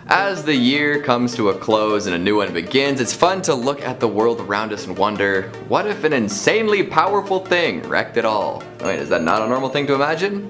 As the year comes to a close and a new one begins, it's fun to look at the world around us and wonder, what if an insanely powerful thing wrecked it all? Wait, is that not a normal thing to imagine?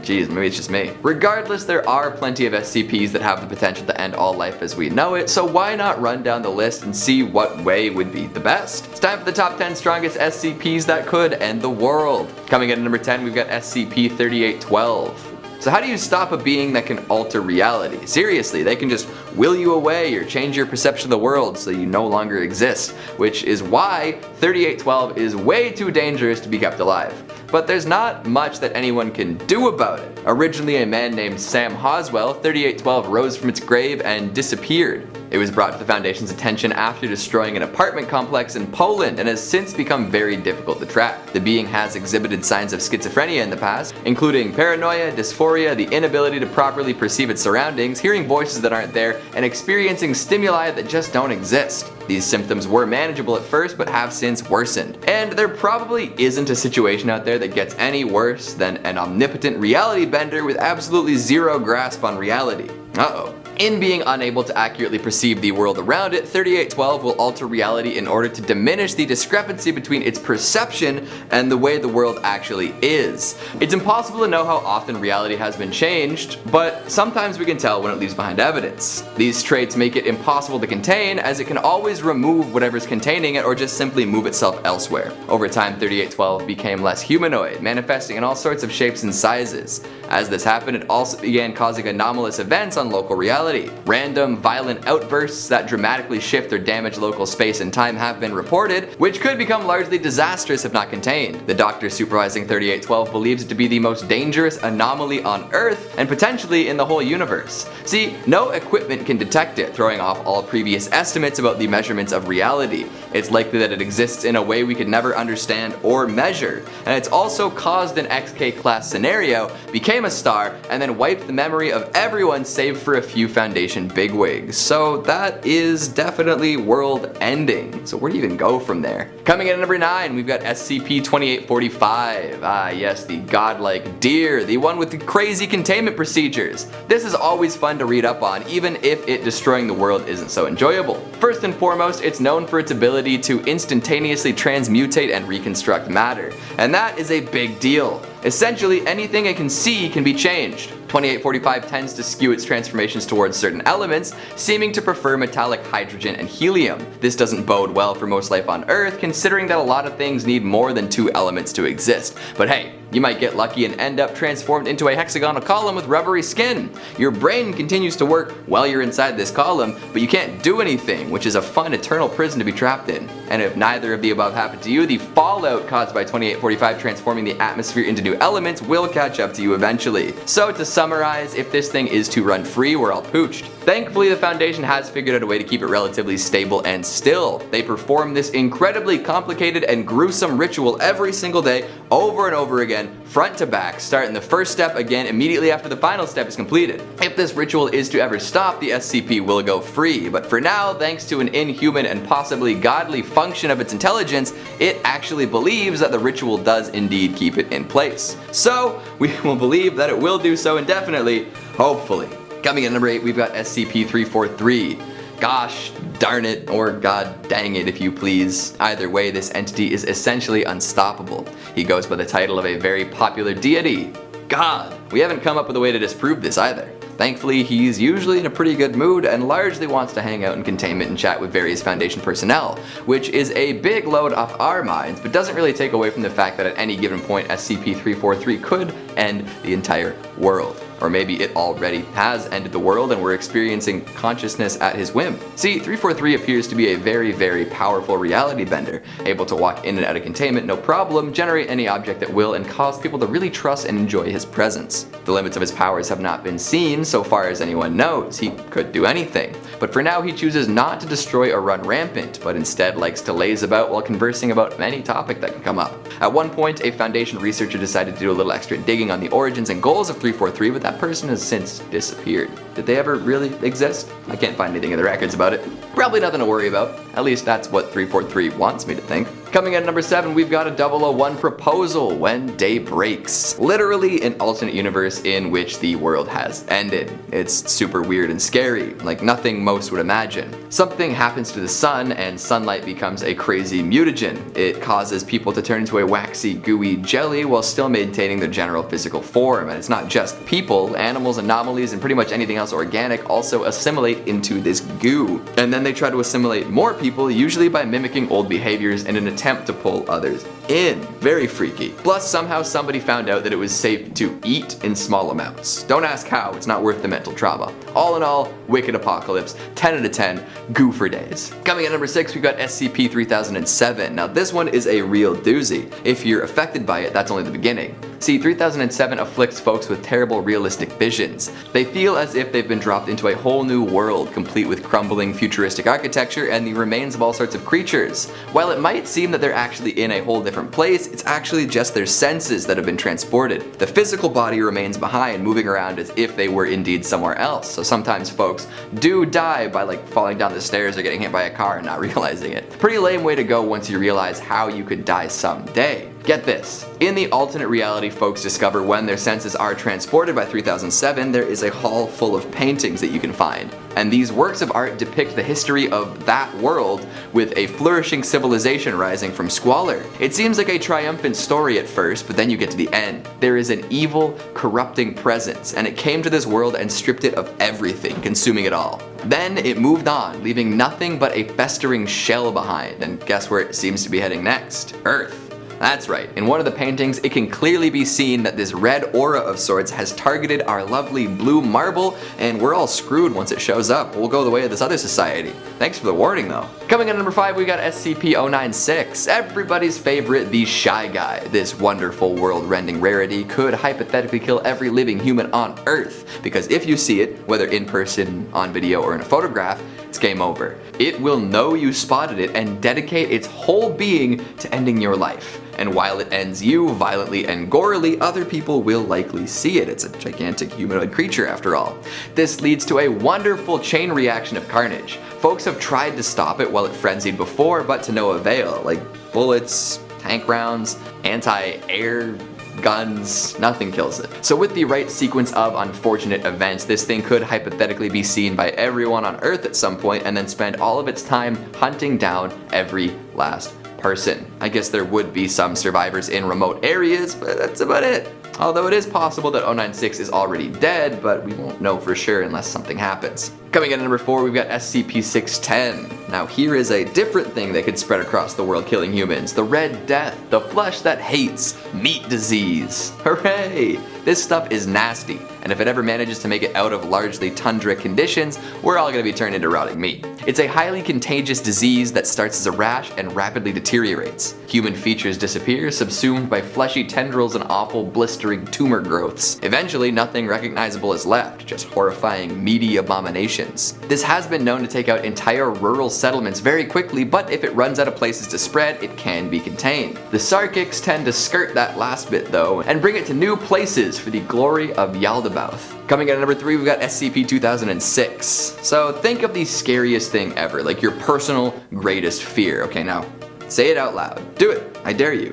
Geez, maybe it's just me. Regardless, there are plenty of SCPs that have the potential to end all life as we know it, so why not run down the list and see what way would be the best? It's time for the top 10 strongest SCPs that could end the world. Coming in at number 10, we've got SCP-3812. So how do you stop a being that can alter reality? Seriously, they can just will you away or change your perception of the world so you no longer exist, which is why 3812 is way too dangerous to be kept alive. But there's not much that anyone can do about it. Originally a man named Sam Hoswell, 3812 rose from its grave and disappeared. It was brought to the Foundation's attention after destroying an apartment complex in Poland and has since become very difficult to track. The being has exhibited signs of schizophrenia in the past, including paranoia, dysphoria, the inability to properly perceive its surroundings, hearing voices that aren't there, and experiencing stimuli that just don't exist. These symptoms were manageable at first but have since worsened. And there probably isn't a situation out there that gets any worse than an omnipotent reality bender with absolutely zero grasp on reality. Uh-oh. In being unable to accurately perceive the world around it, 3812 will alter reality in order to diminish the discrepancy between its perception and the way the world actually is. It's impossible to know how often reality has been changed, but sometimes we can tell when it leaves behind evidence. These traits make it impossible to contain, as it can always remove whatever's containing it or just simply move itself elsewhere. Over time, 3812 became less humanoid, manifesting in all sorts of shapes and sizes. As this happened, it also began causing anomalous events on local reality. Random, violent outbursts that dramatically shift or damage local space and time have been reported, which could become largely disastrous if not contained. The doctor supervising 3812 believes it to be the most dangerous anomaly on Earth and potentially in the whole universe. See, no equipment can detect it, throwing off all previous estimates about the measurements of reality. It's likely that it exists in a way we could never understand or measure, and it's also caused an XK class scenario, became a star, and then wiped the memory of everyone save for a few Foundation bigwigs. So that is definitely world ending. So where do you even go from there? Coming in at number 9, we've got SCP-2845. Ah yes, the godlike deer, the one with the crazy containment procedures. This is always fun to read up on, even if it destroying the world isn't so enjoyable. First and foremost, it's known for its ability to instantaneously transmutate and reconstruct matter, and that is a big deal. Essentially, anything it can see can be changed. 2845 tends to skew its transformations towards certain elements, seeming to prefer metallic hydrogen and helium. This doesn't bode well for most life on Earth, considering that a lot of things need more than 2 elements to exist. But hey, you might get lucky and end up transformed into a hexagonal column with rubbery skin. Your brain continues to work while you're inside this column, but you can't do anything, which is a fun eternal prison to be trapped in. And if neither of the above happened to you, the fallout caused by 2845 transforming the atmosphere into new elements will catch up to you eventually. So to summarize, if this thing is to run free, we're all pooched. Thankfully, the Foundation has figured out a way to keep it relatively stable and still. They perform this incredibly complicated and gruesome ritual every single day, over and over again, front to back, starting the first step again immediately after the final step is completed. If this ritual is to ever stop, the SCP will go free, but for now, thanks to an inhuman and possibly godly function of its intelligence, it actually believes that the ritual does indeed keep it in place. So, we will believe that it will do so indefinitely, hopefully. Coming in at number 8, we've got SCP-343. Gosh darn it, or god dang it if you please. Either way, this entity is essentially unstoppable. He goes by the title of a very popular deity, God. We haven't come up with a way to disprove this either. Thankfully, he's usually in a pretty good mood and largely wants to hang out in containment and chat with various Foundation personnel, which is a big load off our minds, but doesn't really take away from the fact that at any given point, SCP-343 could end the entire world. Or maybe it already has ended the world and we're experiencing consciousness at his whim. See, 343 appears to be a very, very powerful reality bender, able to walk in and out of containment no problem, generate any object at will, and cause people to really trust and enjoy his presence. The limits of his powers have not been seen so far as anyone knows. He could do anything. But for now, he chooses not to destroy or run rampant, but instead likes to laze about while conversing about any topic that can come up. At one point, a Foundation researcher decided to do a little extra digging on the origins and goals of 343, but that person has since disappeared. Did they ever really exist? I can't find anything in the records about it. Probably nothing to worry about. At least that's what 343 wants me to think. Coming in at number 7, we've got a 001 proposal when day breaks. Literally an alternate universe in which the world has ended. It's super weird and scary, like nothing most would imagine. Something happens to the sun and sunlight becomes a crazy mutagen. It causes people to turn into a waxy, gooey jelly while still maintaining their general physical form. And it's not just people, animals, anomalies, and pretty much anything else organic also assimilate into this goo. And then they try to assimilate more people, usually by mimicking old behaviors in an attempt to pull others in. Very freaky. Plus, somehow somebody found out that it was safe to eat in small amounts. Don't ask how, it's not worth the mental trauma. All in all, wicked apocalypse, 10 out of 10, goo for days. Coming at number 6, we've got SCP-3007. Now this one is a real doozy. If you're affected by it, that's only the beginning. See, 3007 afflicts folks with terrible realistic visions. They feel as if they've been dropped into a whole new world, complete with crumbling futuristic architecture and the remains of all sorts of creatures. While it might seem that they're actually in a whole different place, it's actually just their senses that have been transported. The physical body remains behind, moving around as if they were indeed somewhere else. So sometimes folks do die by like falling down the stairs or getting hit by a car and not realizing it. Pretty lame way to go once you realize how you could die someday. Get this. In the alternate reality folks discover when their senses are transported by 3007, there is a hall full of paintings that you can find. And these works of art depict the history of that world with a flourishing civilization rising from squalor. It seems like a triumphant story at first, but then you get to the end. There is an evil, corrupting presence, and it came to this world and stripped it of everything, consuming it all. Then it moved on, leaving nothing but a festering shell behind, and guess where it seems to be heading next? Earth. That's right, in one of the paintings it can clearly be seen that this red aura of sorts has targeted our lovely blue marble, and we're all screwed once it shows up. We'll go the way of this other society. Thanks for the warning though. Coming in at number 5, we got SCP-096. Everybody's favorite, the Shy Guy. This wonderful world-rending rarity could hypothetically kill every living human on Earth, because if you see it, whether in person, on video, or in a photograph, it's game over. It will know you spotted it and dedicate its whole being to ending your life. And while it ends you violently and gorily, other people will likely see it. It's a gigantic humanoid creature after all. This leads to a wonderful chain reaction of carnage. Folks have tried to stop it while it frenzied before, but to no avail. Like bullets, tank rounds, anti-air guns, nothing kills it. So with the right sequence of unfortunate events, this thing could hypothetically be seen by everyone on Earth at some point and then spend all of its time hunting down every last person. I guess there would be some survivors in remote areas, but that's about it. Although it is possible that 096 is already dead, but we won't know for sure unless something happens. Coming in at number 4, we've got SCP-610. Now here is a different thing that could spread across the world killing humans. The Red Death, the flesh that hates, meat disease. Hooray! This stuff is nasty, and if it ever manages to make it out of largely tundra conditions, we're all gonna be turned into rotting meat. It's a highly contagious disease that starts as a rash and rapidly deteriorates. Human features disappear, subsumed by fleshy tendrils and awful blistering tumor growths. Eventually, nothing recognizable is left, just horrifying meaty abominations. This has been known to take out entire rural settlements very quickly, but if it runs out of places to spread, it can be contained. The Sarkics tend to skirt that last bit though, and bring it to new places for the glory of Yaldabaoth. Coming in at number 3, we've got SCP-2006. So think of the scariest thing ever, like your personal greatest fear. Okay, now say it out loud. Do it, I dare you.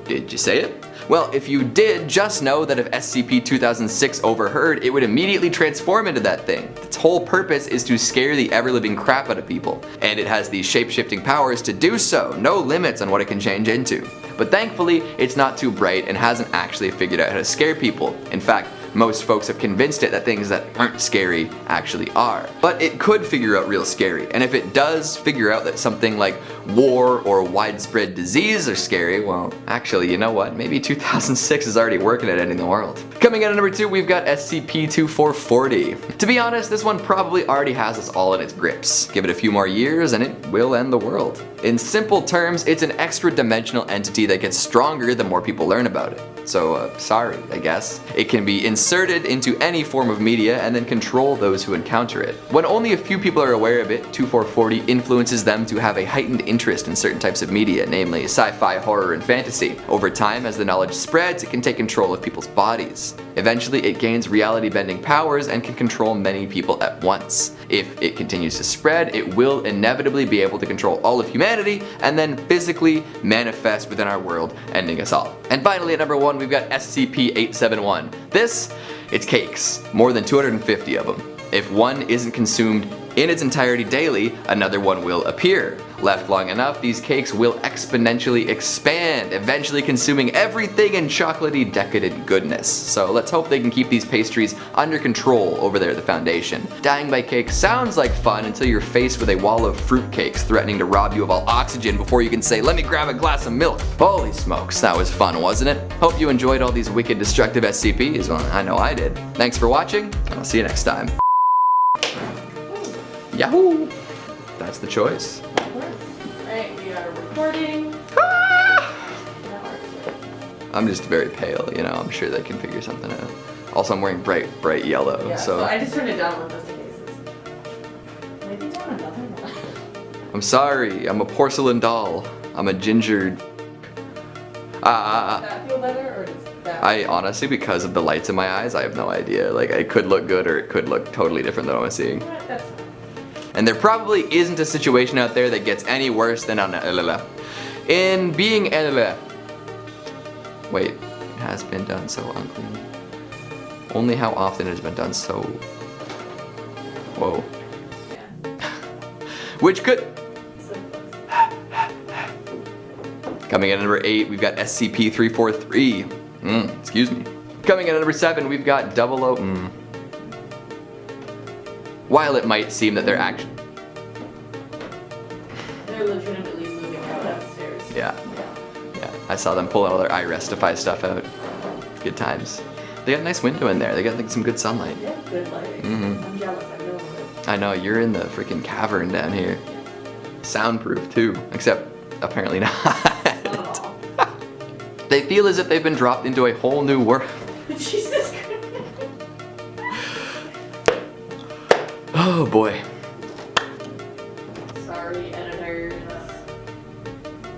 Did you say it? Well, if you did, just know that if SCP-2006 overheard, it would immediately transform into that thing. Its whole purpose is to scare the ever-living crap out of people, and it has these shape-shifting powers to do so, no limits on what it can change into. But thankfully, it's not too bright and hasn't actually figured out how to scare people. In fact, most folks have convinced it that things that aren't scary actually are. But it could figure out real scary, and if it does figure out that something like war or widespread disease are scary, well, actually, you know what? Maybe 2006 is already working at ending the world. Coming in at number 2, we've got SCP-2440. To be honest, this one probably already has us all in its grips. Give it a few more years and it will end the world. In simple terms, it's an extra-dimensional entity that gets stronger the more people learn about it. So sorry, I guess. It can be inserted into any form of media and then control those who encounter it. When only a few people are aware of it, 2440 influences them to have a heightened interest in certain types of media, namely sci-fi, horror, and fantasy. Over time, as the knowledge spreads, it can take control of people's bodies. Eventually, it gains reality-bending powers and can control many people at once. If it continues to spread, it will inevitably be able to control all of humanity and then physically manifest within our world, ending us all. And finally, at number 1, we've got SCP-871. It's cakes. More than 250 of them. If one isn't consumed in its entirety daily, another one will appear. Left long enough, these cakes will exponentially expand, eventually consuming everything in chocolatey, decadent goodness. So let's hope they can keep these pastries under control over there at the Foundation. Dying by cake sounds like fun until you're faced with a wall of fruitcakes threatening to rob you of all oxygen before you can say, "Let me grab a glass of milk." Holy smokes, that was fun, wasn't it? Hope you enjoyed all these wicked, destructive SCPs. Well, I know I did. Thanks for watching, and I'll see you next time. Yahoo! That's the choice. Alright, we are recording. I'm just very pale, you know, I'm sure they can figure something out. Also, I'm wearing bright yellow, Yeah, so I just turned it down with just in cases. Maybe down another one. I'm sorry, I'm a porcelain doll. I'm a ginger. Does that feel better, or does that? I honestly, because of the lights in my eyes, I have no idea. Like, it could look good or it could look totally different than what I'm seeing. That's fine. And there probably isn't a situation out there that gets any worse than in being Wait, it has been done so unclean. Only how often it has been done so. Whoa. Yeah. Which could. So close. Coming in at number 8, we've got SCP-343. Excuse me. Coming in at number 7, we've got 00. While it might seem that they're actually. They're legitimately moving out upstairs. Yeah, I saw them pulling all their iRestify stuff out. Good times. They got a nice window in there. They got like some good sunlight. They have good lighting. I'm jealous. I know it. I know, you're in the freaking cavern down here. Soundproof too, except apparently not. Not at all. They feel as if they've been dropped into a whole new world. Jesus Christ. Oh boy. Sorry, editors.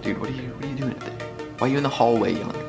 Dude, what are you doing up there? Why are you in the hallway yelling?